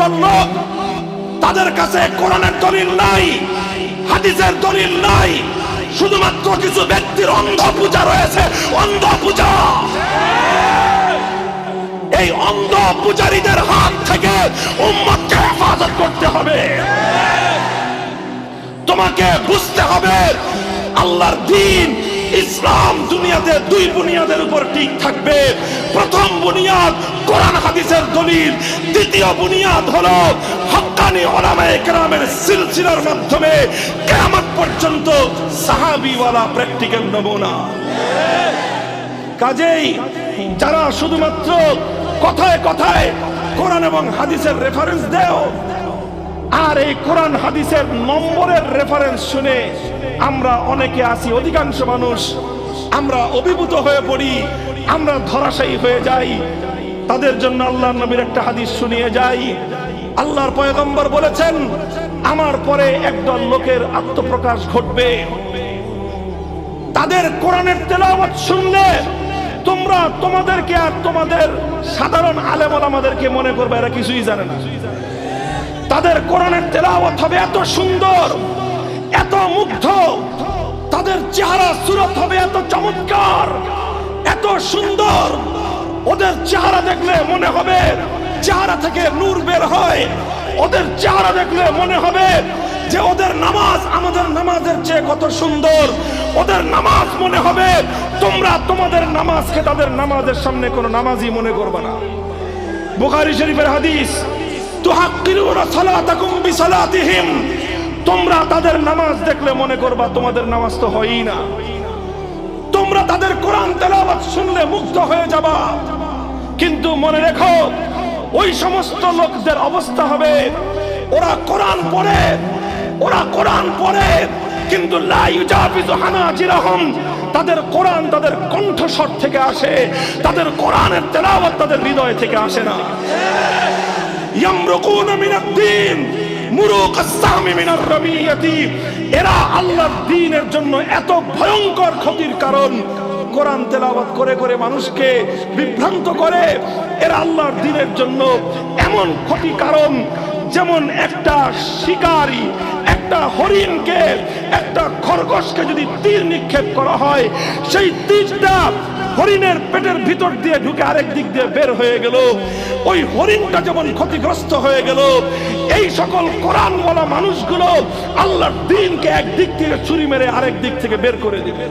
একদল লোক, তাদের কাছে কোরআনের দলিল নাই, হাদিসের দলিল নাই, শুধুমাত্র কিছু ব্যক্তির অন্ধ পূজা রয়েছে, অন্ধ পূজা। এই অন্ধ পূজারীদের হাত থেকে উম্মতকে হেফাজত করতে হবে। তোমাকে বুঝতে হবে আল্লাহর দ্বীন ইসলাম দুনিয়াতে দুই বুনিয়াদের উপর ঠিক থাকবে। প্রথম বুনিয়াদ কোরআন হাদিসের দলিল, দ্বিতীয় বুনিয়াদ হলো হক্কানি উলামায়ে কেরামের সিলসিলার মাধ্যমে কিয়ামত পর্যন্ত সাহাবীওয়ালা প্র্যাকটিক্যাল নমুনা। কাজেই যারা শুধুমাত্র কথায় কথায় কোরআন এবং হাদিসের রেফারেন্স দেও, আর এই কোরআন হাদিসের নম্বরের রেফারেন্স শুনে আমরা অনেকে আছি, অধিকাংশ মানুষ আমরা অভিভূত হয়ে পড়ি, আমরা ধরাশায়ী হয়ে যাই। তাদের জন্য আল্লাহর নবীর একটা হাদিস শুনিয়ে যাই। আল্লাহর পয়গম্বর বলেছেন, আমার পরে একদল লোকের আত্মপ্রকাশ ঘটবে, তাদের কোরআনের তেলাওয়াত শুনলে তোমরা তোমাদেরকে আর তোমাদের সাধারণ আলেম ওলামাদেরকে মনে করবে এরা কিছুই জানে না। তাদের কোরআনের তেলাওয়াত হবে এত সুন্দর, এত মুগ্ধ, তাদের চেহারা সুরত হবে এত চমৎকার, এত সুন্দর, ওদের চেহারা দেখলে মনে হবে চেহারা থেকে নূর বের হয়, ওদের চেহারা দেখলে মনে হবে যে ওদের নামাজ আমাদের নামাজের চেয়ে কত সুন্দর, ওদের নামাজ মনে হবে তোমরা তোমাদের নামাজকে তাদের নামাজের সামনে কোনো নামাজই মনে করবে না। বুখারী শরীফের হাদিস, তুহাক্কিরুনা সালাতাকুম বিসালাতিহিম, তোমরা তাদের নামাজ দেখলে মনে করবা তোমাদের নামাজ তো হয়ই না। তোমরা তাদের কোরআন তেলাওয়াত শুনলে মুগ্ধ হয়ে যাবা, কিন্তু মনে রেখো ওই সমস্ত লোকদের অবস্থা হবে ওরা কোরআন পড়ে কিন্তু লা ইউজাবিজু হানাজিরাহুম, তাদের কোরআন তাদের কণ্ঠস্বর থেকে আসে, তাদের কোরআনের তেলাওয়াত তাদের হৃদয় থেকে আসে না। ইয়ামরুকুনা মিনাদ দ্বীন মুরুকাস সাহমি মিনার রামিয়াতি, এরা আল্লাহর দ্বীনের জন্য এত ভয়ঙ্কর ক্ষতির কারণ। কোরআন তেলাওয়াত করে করে মানুষকে বিভ্রান্ত করে, এরা আল্লাহর দ্বীনের জন্য এমন ক্ষতি কারণ, যেমন একটা শিকারী একটা হরিণকে, একটা খরগোশকে যদি তীর নিক্ষেপ করা হয়, সেই তীরটা হরিণের পেটের ভিতর দিয়ে ঢুকে আরেক দিক দিয়ে বের হয়ে গেল, ওই হরিণটা যেমন ক্ষতিগ্রস্ত হয়ে গেল, এই সকল কোরআনওয়ালা মানুষগুলো আল্লাহর দ্বীনকে এক দিক থেকে ছুরি মেরে আরেক দিক থেকে বের করে দিবে।